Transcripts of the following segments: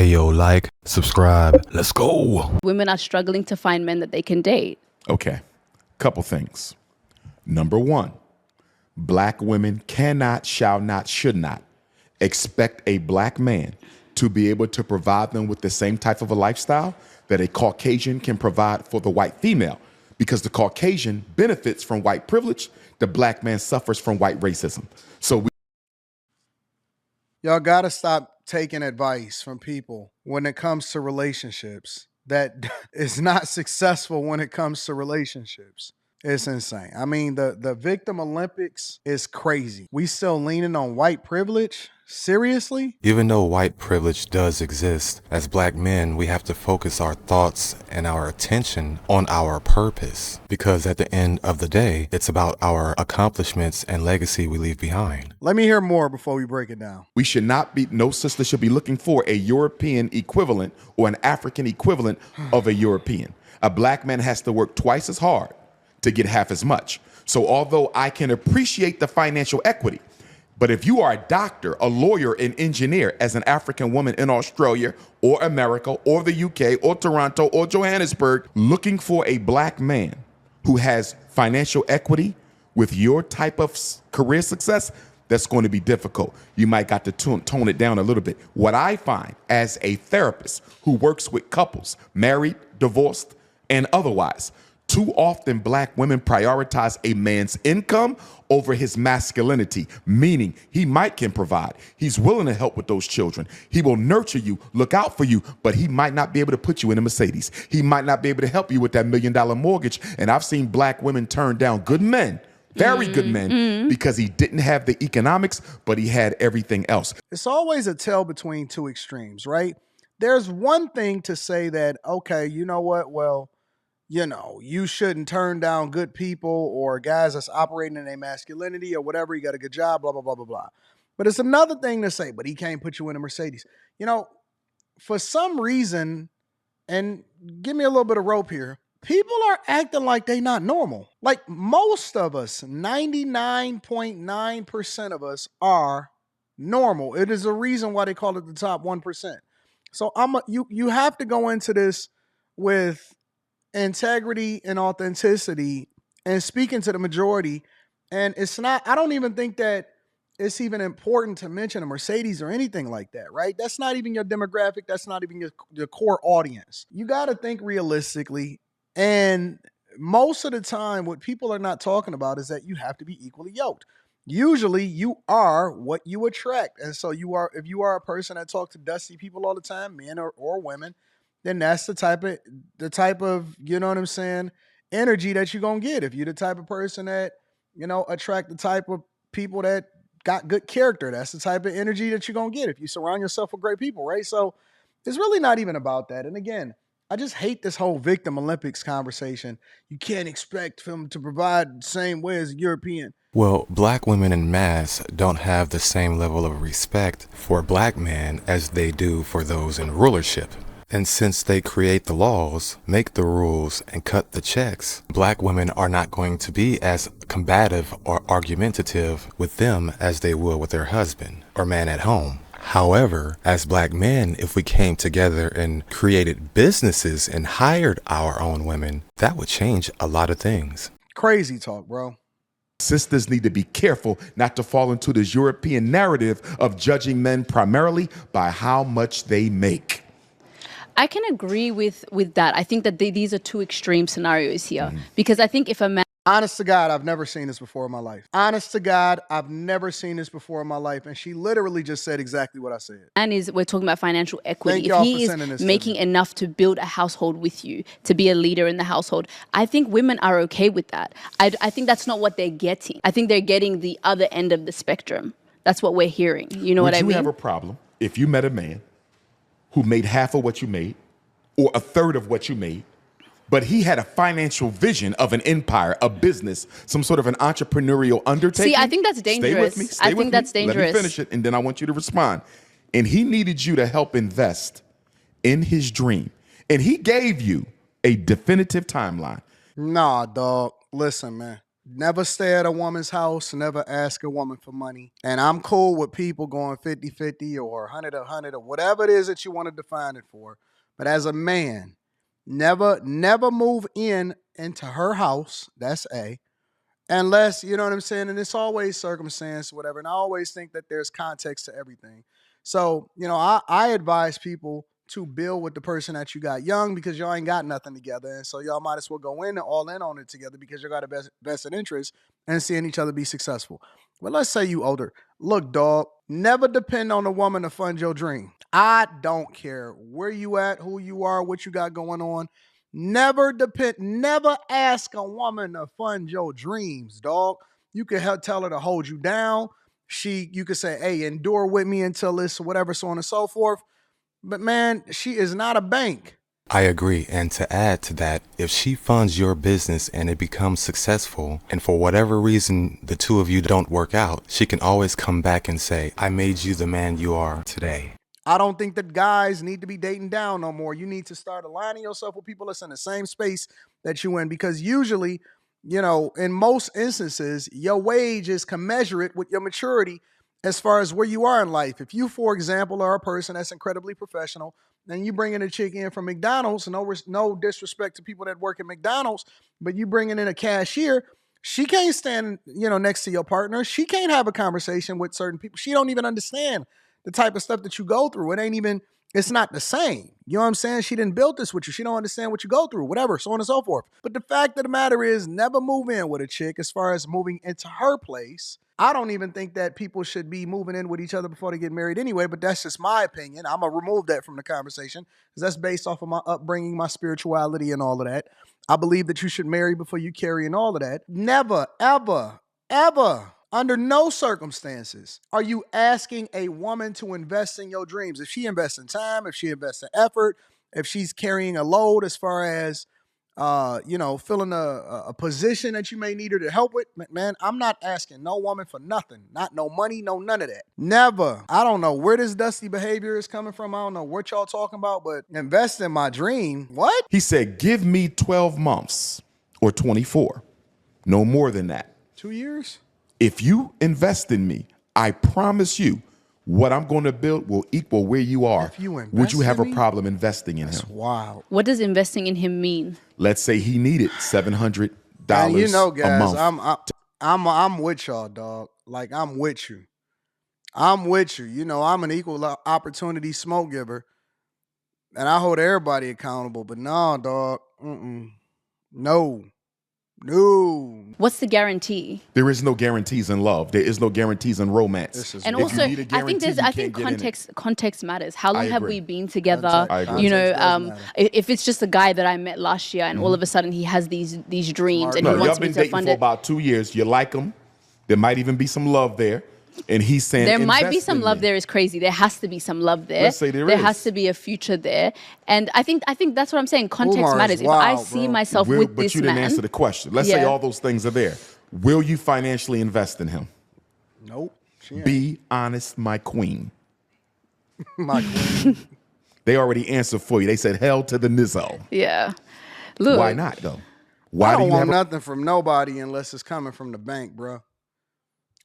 Ayo, like, subscribe. Let's go. Women are struggling to find men that they can date. Okay, couple things. Number one, black women cannot, shall not, should not expect a black man to be able to provide them with the same type of a lifestyle that a Caucasian can provide for the white female, because the Caucasian benefits from white privilege, the black man suffers from white racism. So y'all gotta stop taking advice from people when it comes to relationships that is not successful when it comes to relationships. It's insane. I mean, the victim Olympics is crazy. We still leaning on white privilege? Seriously? Even though white privilege does exist, as black men, we have to focus our thoughts and our attention on our purpose. Because at the end of the day, it's about our accomplishments and legacy we leave behind. Let me hear more before we break it down. we should not be, no sister should be looking for a European equivalent or an African equivalent of a European. A black man has to work twice as hard to get half as much. So although I can appreciate the financial equity, but if you are a doctor, a lawyer, an engineer as an African woman in Australia or America or the UK or Toronto or Johannesburg, looking for a black man who has financial equity with your type of career success, that's going to be difficult. You might got to tone it down a little bit. What I find as a therapist who works with couples, married, divorced, and otherwise, too often black women prioritize a man's income over his masculinity, meaning he can provide. He's willing to help with those children. He will nurture you, look out for you, but he might not be able to put you in a Mercedes. He might not be able to help you with that $1 million mortgage. And I've seen black women turn down good men, very good men, because he didn't have the economics, but he had everything else. It's always a tale between two extremes, right? There's one thing to say that, okay, you know what? Well, you shouldn't turn down good people or guys that's operating in their masculinity or whatever. You got a good job, blah, blah, blah, blah, blah. But it's another thing to say, but he can't put you in a Mercedes. For some reason, and give me a little bit of rope here, people are acting like they not normal. Like most of us, 99.9% of us are normal. It is a reason why they call it the top 1%. So you have to go into this with integrity and authenticity and speaking to the majority. And I don't even think that it's even important to mention a Mercedes or anything like that, right? That's not even your demographic. That's not even your core audience. You got to think realistically. And most of the time, what people are not talking about is that you have to be equally yoked. Usually you are what you attract. And so if you are a person that talks to dusty people all the time, men or women, then that's the type of, you know what I'm saying, energy that you're going to get. If you're the type of person that, attract the type of people that got good character, that's the type of energy that you're going to get if you surround yourself with great people, right? So it's really not even about that. And again, I just hate this whole victim Olympics conversation. You can't expect them to provide the same way as a European. Well, black women en masse don't have the same level of respect for black men as they do for those in rulership. And since they create the laws, make the rules, and cut the checks, black women are not going to be as combative or argumentative with them as they will with their husband or man at home. However, as black men, if we came together and created businesses and hired our own women, that would change a lot of things. Crazy talk, bro. Sisters need to be careful not to fall into this European narrative of judging men primarily by how much they make. I can agree with that. I think that these are two extreme scenarios here. Because I think if a man... Honest to God, I've never seen this before in my life. Honest to God, I've never seen this before in my life. And she literally just said exactly what I said. And we're talking about financial equity. Thank y'all if he for is sending this making enough to build a household with you, to be a leader in the household, I think women are okay with that. I think that's not what they're getting. I think they're getting the other end of the spectrum. That's what we're hearing. You know what I mean? Would you have a problem if you met a man who made half of what you made or a third of what you made, but he had a financial vision of an empire, a business, some sort of an entrepreneurial undertaking? See, I think that's dangerous. Stay with me. I think that's dangerous. Let me finish it, and then I want you to respond. And he needed you to help invest in his dream. And he gave you a definitive timeline. Nah, dog. Listen, man. Never stay at a woman's house, never ask a woman for money. And I'm cool with people going 50-50 or 100 or whatever it is that you want to define it for. But as a man, never move into her house. That's A. Unless, you know what I'm saying? And it's always circumstance, whatever. And I always think that there's context to everything. So, I advise people to build with the person that you got young because y'all ain't got nothing together. And so y'all might as well go in and all in on it together because you got a vested interest in seeing each other be successful. But let's say you older. Look, dog, never depend on a woman to fund your dream. I don't care where you at, who you are, what you got going on. Never ask a woman to fund your dreams, dog. You can tell her to hold you down. You could say, hey, endure with me until this, whatever, so on and so forth. But man, she is not a bank. I agree. And to add to that, if she funds your business and it becomes successful, and for whatever reason the two of you don't work out, she can always come back and say, I made you the man you are today. I don't think that guys need to be dating down no more. You need to start aligning yourself with people that's in the same space that you in, because usually, in most instances, your wage is commensurate with your maturity as far as where you are in life. If you, for example, are a person that's incredibly professional, and you bringing a chick in from McDonald's, no disrespect to people that work at McDonald's, but you bringing in a cashier, she can't stand, next to your partner. She can't have a conversation with certain people. She don't even understand the type of stuff that you go through. It's not the same. You know what I'm saying? She didn't build this with you. She don't understand what you go through, whatever, so on and so forth. But the fact of the matter is, never move in with a chick as far as moving into her place. I don't even think that people should be moving in with each other before they get married anyway, but that's just my opinion. I'm going to remove that from the conversation because that's based off of my upbringing, my spirituality, and all of that. I believe that you should marry before you carry and all of that. Never, ever, ever, under no circumstances are you asking a woman to invest in your dreams. If she invests in time, if she invests in effort, if she's carrying a load as far as filling a position that you may need her to help with, man, I'm not asking no woman for nothing. Not no money, no none of that. Never. I don't know where this dusty behavior is coming from. I don't know what y'all talking about, but invest in my dream. What? He said, give me 12 months or 24. No more than that. 2 years? If you invest in me, I promise you what I'm going to build will equal where you are. If you invest would you have in a me? problem investing in That's him? wild. What does investing in him mean? Let's say he needed $700 And a month. I'm with y'all, dog. Like, I'm with you. I'm an equal opportunity smoke giver, and I hold everybody accountable. But no, dog. No. What's the guarantee? There is no guarantees in love. There is no guarantees in romance. And If you also, need a I think guarantee, you can't get in it. context matters. How long have agree. we been together? I agree. You Context does know, matter. if it's just a guy that I met last year and all of a sudden he has these dreams and No, he y'all wants me been to dating fund for it. about 2 years. You like him. There might even be some love there. And he's saying There might be invest some in love me. there is crazy. There has to be some love there. Let's say there There is. has to be a future there. And I think that's what I'm saying. Context Umar is matters. If wild, I see bro. myself Will, with but this you didn't man, answer the question. Let's say Yeah. all those things are there. Will you financially invest in him? Nope. She ain't. Be honest, my queen. My queen. They already answered for you. They said hell to the nizzo. yeah. Look, Why not, though? I Why do don't you want have a nothing from nobody unless it's coming from the bank, bro.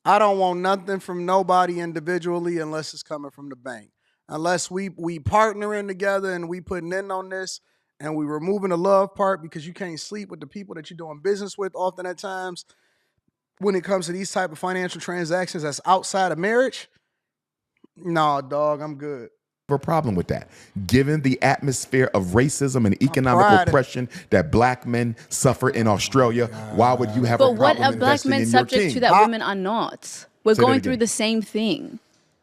I don't want nothing from nobody individually unless it's coming from the bank. Unless we partnering together and we putting in on this and we removing the love part because you can't sleep with the people that you're doing business with often at times. When it comes to these type of financial transactions that's outside of marriage, nah, dog, I'm good. a problem with that? Given the atmosphere of racism and economic pride. oppression that black men suffer in Australia, why would you have a but what problem are black investing men in your subject king? to that women are not? We're Say that going again. through the same thing.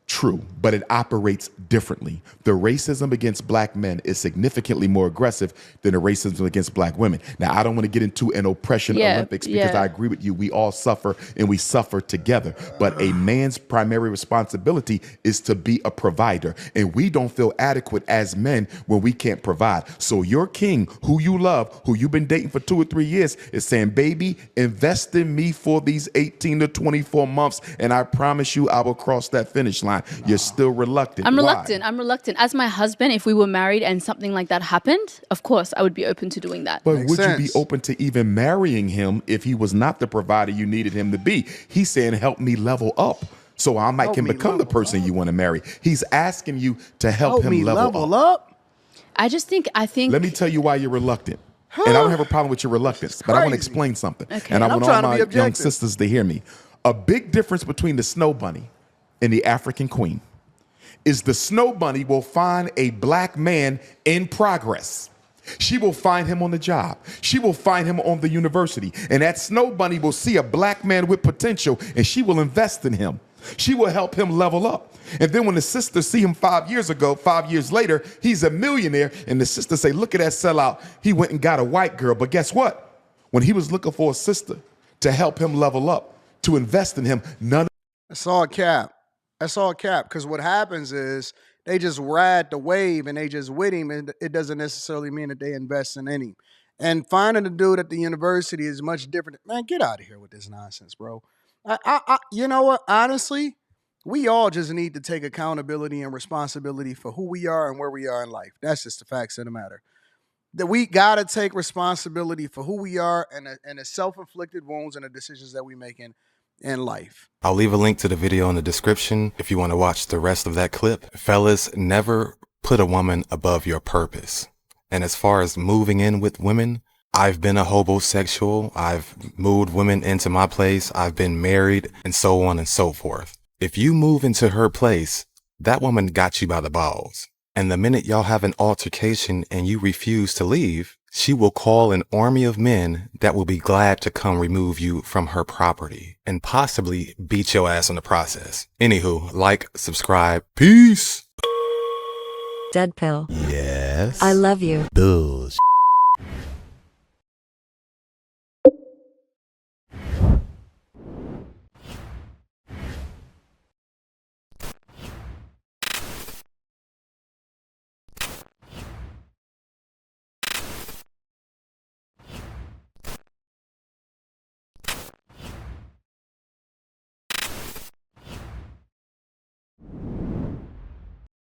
True, but it operates differently. The racism against black men is significantly more aggressive than the racism against black women. Now, I don't want to get into an oppression Yeah, Olympics because yeah. I agree with you. We all suffer and we suffer together. But a man's primary responsibility is to be a provider. And we don't feel adequate as men when we can't provide. So your king, who you love, who you've been dating for 2 or 3 years, is saying, baby, invest in me for these 18 to 24 months. And I promise you I will cross that finish line. line. You're still reluctant. I'm Why? reluctant. I'm reluctant. As my husband, if we were married and something like that happened, of course, I would be open to doing that. But Makes would you sense. be open to even marrying him if he was not the provider you needed him to be? He's saying, help me level up so I might Help can me become the level person up. you want to marry. He's asking you to help Help him me level up. up. I think. Let me tell you why you're reluctant. And I don't have a problem with your reluctance, but I want to crazy. explain something. Okay. And I I'm want trying all to my be young objective. sisters to hear me. A big difference between the snow bunny and the African queen is the snow bunny will find a black man in progress. She will find him on the job. She will find him on the university. And that snow bunny will see a black man with potential and she will invest in him. She will help him level up. And then when the sisters see him 5 years ago, 5 years later, he's a millionaire. And the sisters say, look at that sellout. He went and got a white girl. But guess what? When he was looking for a sister to help him level up, to invest in him, none That's all cap. That's all cap. Because what happens is they just ride the wave and they just with him, and it doesn't necessarily mean that they invest in him. And finding a dude at the university is much different. Man, get out of here with this nonsense, bro. You know what? Honestly, we all just need to take accountability and responsibility for who we are and where we are in life. That's just the facts of the matter. That we gotta take responsibility for who we are and the self-inflicted wounds and the decisions that we make in life. I'll leave a link to the video in the description if you want to watch the rest of that clip. Fellas, never put a woman above your purpose. And as far as moving in with women, I've been a homosexual. I've moved women into my place. I've been married and so on and so forth. If you move into her place, that woman got you by the balls. And the minute y'all have an altercation and you refuse to leave, she will call an army of men that will be glad to come remove you from her property and possibly beat your ass in the process. Anywho, like, subscribe, peace. DeadPill. Yes. I love you. Bullshit.